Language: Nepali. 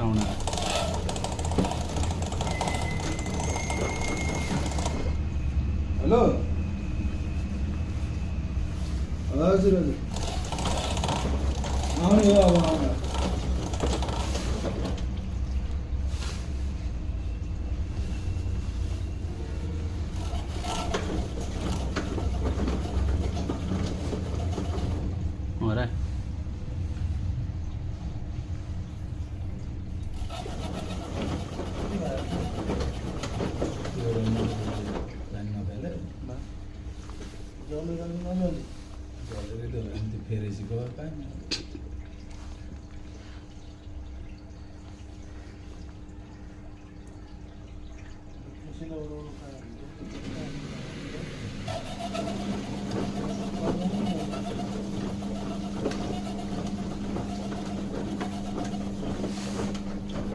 साउना हेलो हजुर हजुर आउने हो अब आउनु हो र फेरि